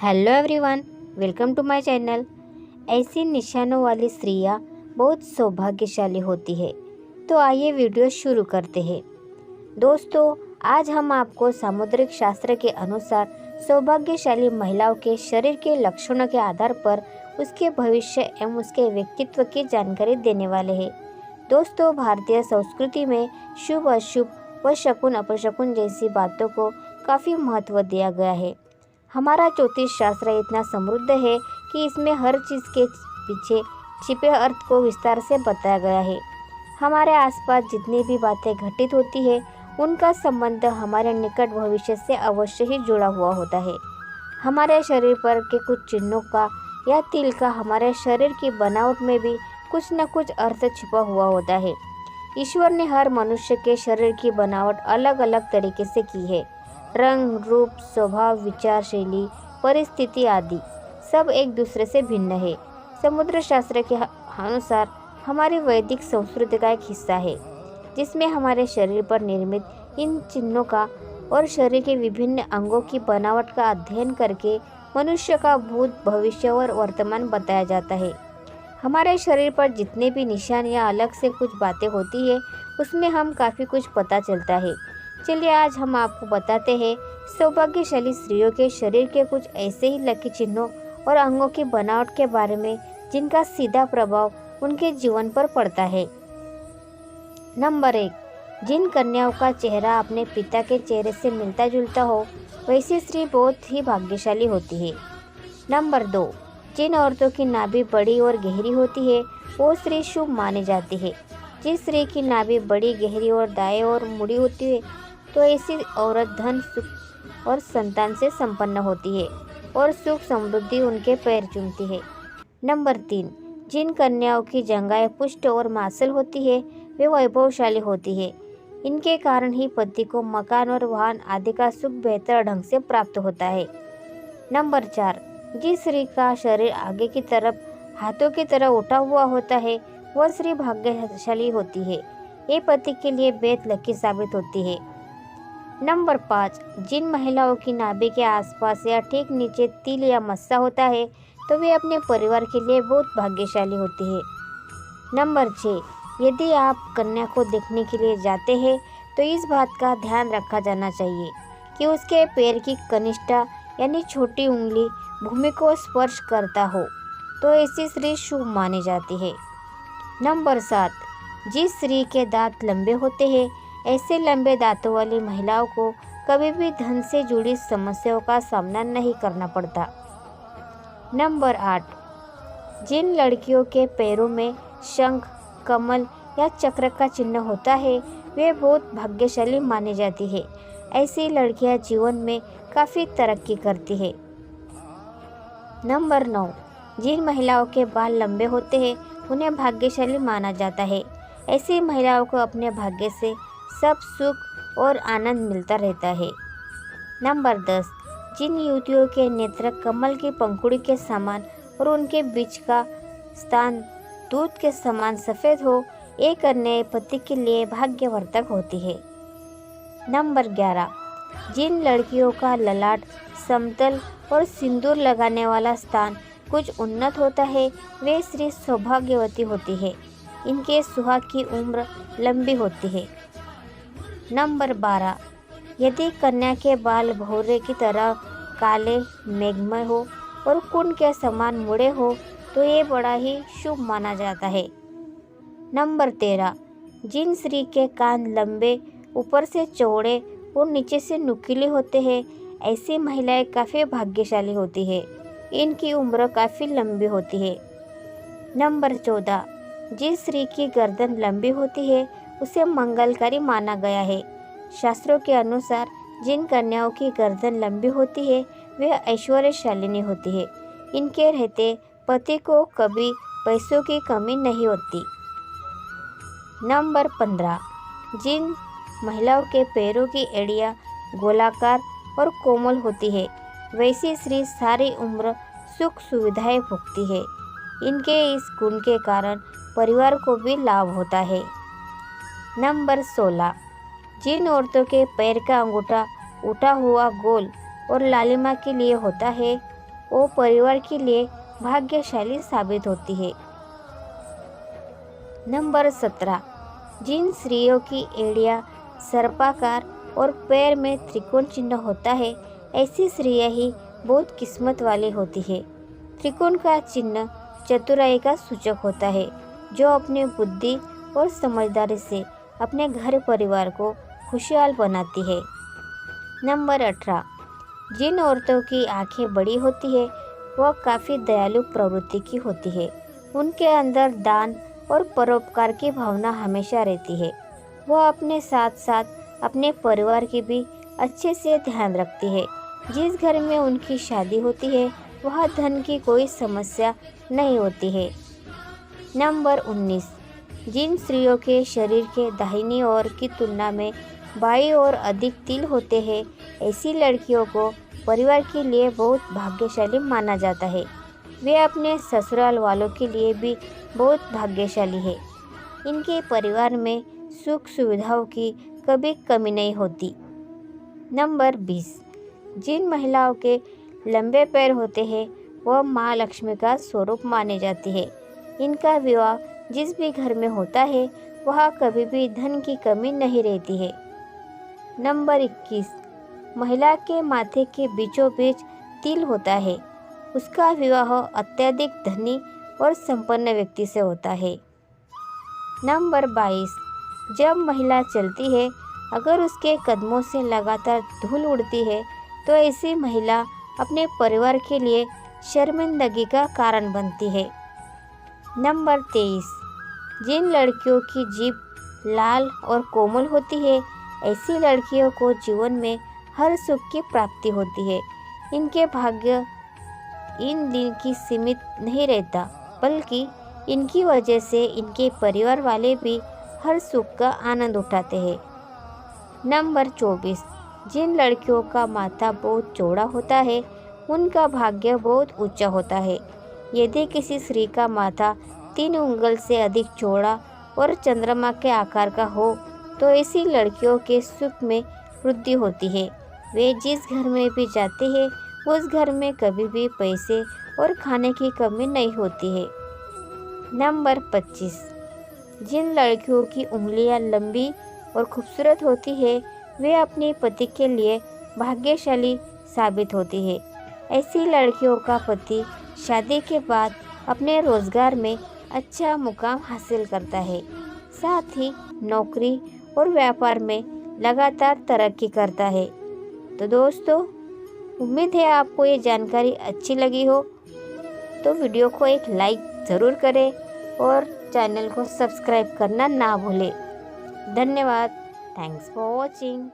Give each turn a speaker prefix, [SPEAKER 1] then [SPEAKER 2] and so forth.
[SPEAKER 1] Hello everyone, welcome to my channel. ऐसी निशानों वाली स्त्रियां बहुत सौभाग्यशाली होती है। तो आइए वीडियो शुरू करते हैं। दोस्तों, आज हम आपको सामुद्रिक शास्त्र के अनुसार सौभाग्यशाली महिलाओं के शरीर के लक्षणों के आधार पर उसके भविष्य एवं उसके व्यक्तित्व की जानकारी देने वाले हैं। दोस्तों, भारतीय संस्कृति में शुभ अशुभ व शकुन अपशकुन जैसी बातों को काफ़ी महत्व दिया गया है। हमारा ज्योतिष शास्त्र इतना समृद्ध है कि इसमें हर चीज़ के पीछे छिपे अर्थ को विस्तार से बताया गया है। हमारे आसपास जितनी भी बातें घटित होती है उनका संबंध हमारे निकट भविष्य से अवश्य ही जुड़ा हुआ होता है। हमारे शरीर पर के कुछ चिन्हों का या तिल का हमारे शरीर की बनावट में भी कुछ न कुछ अर्थ छिपा हुआ होता है। ईश्वर ने हर मनुष्य के शरीर की बनावट अलग अलग तरीके से की है। रंग, रूप, स्वभाव, विचार शैली, परिस्थिति आदि सब एक दूसरे से भिन्न है। समुद्र शास्त्र के अनुसार हमारी वैदिक संस्कृति का एक हिस्सा है, जिसमें हमारे शरीर पर निर्मित इन चिन्हों का और शरीर के विभिन्न अंगों की बनावट का अध्ययन करके मनुष्य का भूत, भविष्य और वर्तमान बताया जाता है। हमारे शरीर पर जितने भी निशान या अलग से कुछ बातें होती है उसमें हम काफ़ी कुछ पता चलता है। चलिए आज हम आपको बताते हैं सौभाग्यशाली स्त्रियों के शरीर के कुछ ऐसे ही लकी चिन्हों और अंगों की बनावट के बारे में जिनका सीधा प्रभाव उनके जीवन पर पड़ता है। नंबर 1, जिन कन्याओं का चेहरा अपने पिता के चेहरे से मिलता जुलता हो वैसी स्त्री बहुत ही भाग्यशाली होती है। नंबर 2, जिन औरतों की नाभि बड़ी और गहरी होती है वो स्त्री शुभ मानी जाती है। जिस स्त्री की नाभि बड़ी, गहरी और दाएं ओर मुड़ी होती है तो ऐसी औरत धन, सुख और संतान से संपन्न होती है और सुख समृद्धि उनके पैर चूमती है। नंबर 3, जिन कन्याओं की जंघाएं पुष्ट और मांसल होती है वे वैभवशाली होती है। इनके कारण ही पति को मकान और वाहन आदि का सुख बेहतर ढंग से प्राप्त होता है। नंबर 4, जिस स्त्री का शरीर आगे की तरफ हाथों की तरह उठा हुआ होता है वह स्त्री भाग्यशाली होती है। ये पति के लिए बेहद लकी साबित होती है। नंबर 5, जिन महिलाओं की नाभि के आसपास या ठीक नीचे तिल या मस्सा होता है तो वे अपने परिवार के लिए बहुत भाग्यशाली होती है। नंबर 6, यदि आप कन्या को देखने के लिए जाते हैं तो इस बात का ध्यान रखा जाना चाहिए कि उसके पैर की कनिष्ठा यानी छोटी उंगली भूमि को स्पर्श करता हो तो ऐसी स्त्री शुभ मानी जाती है। नंबर 7, जिस स्त्री के दांत लंबे होते हैं ऐसे लंबे दांतों वाली महिलाओं को कभी भी धन से जुड़ी समस्याओं का सामना नहीं करना पड़ता। नंबर 8, जिन लड़कियों के पैरों में शंख, कमल या चक्र का चिन्ह होता है वे बहुत भाग्यशाली मानी जाती है। ऐसी लड़कियां जीवन में काफ़ी तरक्की करती है। नंबर 9, जिन महिलाओं के बाल लंबे होते हैं उन्हें भाग्यशाली माना जाता है। ऐसी महिलाओं को अपने भाग्य से सब सुख और आनंद मिलता रहता है। नंबर 10, जिन युवतियों के नेत्र कमल की पंखुड़ी के समान और उनके बीच का स्थान दूध के समान सफ़ेद हो ये कन्या पति के लिए भाग्यवर्धक होती है। नंबर 11, जिन लड़कियों का ललाट समतल और सिंदूर लगाने वाला स्थान कुछ उन्नत होता है वे स्त्री सौभाग्यवती होती है। इनके सुहाग की उम्र लंबी होती है। नंबर 12, यदि कन्या के बाल भौरे की तरह काले, मेघमय हो और कुंड के समान मुड़े हो तो ये बड़ा ही शुभ माना जाता है। नंबर 13, जिन स्त्री के कान लंबे, ऊपर से चौड़े और नीचे से नुकीले होते हैं ऐसी महिलाएं काफ़ी भाग्यशाली होती है। इनकी उम्र काफ़ी लंबी होती है। नंबर 14, जिस स्त्री की गर्दन लंबी होती है उसे मंगलकारी माना गया है। शास्त्रों के अनुसार जिन कन्याओं की गर्दन लंबी होती है वे ऐश्वर्यशालिनी होती है। इनके रहते पति को कभी पैसों की कमी नहीं होती। नंबर 15, जिन महिलाओं के पैरों की एड़ियाँ गोलाकार और कोमल होती है वैसी स्त्री सारी उम्र सुख सुविधाएं भोगती है। इनके इस गुण के कारण परिवार को भी लाभ होता है। नंबर 16, जिन औरतों के पैर का अंगूठा उठा हुआ गोल और लालिमा के लिए होता है वो परिवार के लिए भाग्यशाली साबित होती है। नंबर 17, जिन स्त्रियों की एड़ियाँ सर्पाकार और पैर में त्रिकोण चिन्ह होता है, ऐसी स्त्रियाँ ही बहुत किस्मत वाली होती है। त्रिकोण का चिन्ह चतुराई का सूचक होता है, जो अपनी बुद्धि और समझदारी से अपने घर परिवार को खुशहाल बनाती है। नंबर 18, जिन औरतों की आंखें बड़ी होती है वह काफ़ी दयालु प्रवृत्ति की होती है। उनके अंदर दान और परोपकार की भावना हमेशा रहती है। वह अपने साथ साथ अपने परिवार की भी अच्छे से ध्यान रखती है। जिस घर में उनकी शादी होती है वहाँ धन की कोई समस्या नहीं होती है। नंबर 19, जिन स्त्रियों के शरीर के दाहिनी ओर की तुलना में बाईं ओर अधिक तिल होते हैं, ऐसी लड़कियों को परिवार के लिए बहुत भाग्यशाली माना जाता है। वे अपने ससुराल वालों के लिए भी बहुत भाग्यशाली है। इनके परिवार में सुख सुविधाओं की कभी कमी नहीं होती। नंबर 20, जिन महिलाओं के लंबे पैर होते हैं वह माँ लक्ष्मी का स्वरूप माने जाती है। इनका विवाह जिस भी घर में होता है वहाँ कभी भी धन की कमी नहीं रहती है। नंबर 21, महिला के माथे के बीचों बीच तिल होता है। उसका विवाह अत्यधिक धनी और संपन्न व्यक्ति से होता है। नंबर 22, जब महिला चलती है अगर उसके कदमों से लगातार धूल उड़ती है तो ऐसी महिला अपने परिवार के लिए शर्मिंदगी का कारण बनती है। नंबर 23, जिन लड़कियों की जीभ लाल और कोमल होती है, ऐसी लड़कियों को जीवन में हर सुख की प्राप्ति होती है। इनके भाग्य इन दिन की सीमित नहीं रहता, बल्कि इनकी वजह से इनके परिवार वाले भी हर सुख का आनंद उठाते हैं। नंबर 24, जिन लड़कियों का माथा बहुत चौड़ा होता है उनका भाग्य बहुत ऊंचा होता है। यदि किसी स्त्री का माथा 3 उंगल से अधिक चौड़ा और चंद्रमा के आकार का हो तो ऐसी लड़कियों के सुख में वृद्धि होती है। वे जिस घर में भी जाते हैं उस घर में कभी भी पैसे और खाने की कमी नहीं होती है। नंबर 25, जिन लड़कियों की उंगलियां लंबी और खूबसूरत होती है वे अपने पति के लिए भाग्यशाली साबित होती है। ऐसी लड़कियों का पति शादी के बाद अपने रोजगार में अच्छा मुकाम हासिल करता है, साथ ही नौकरी और व्यापार में लगातार तरक्की करता है। तो दोस्तों, उम्मीद है आपको ये जानकारी अच्छी लगी हो, तो वीडियो को एक लाइक ज़रूर करें और चैनल को सब्सक्राइब करना ना भूलें। धन्यवाद। Thanks for watching.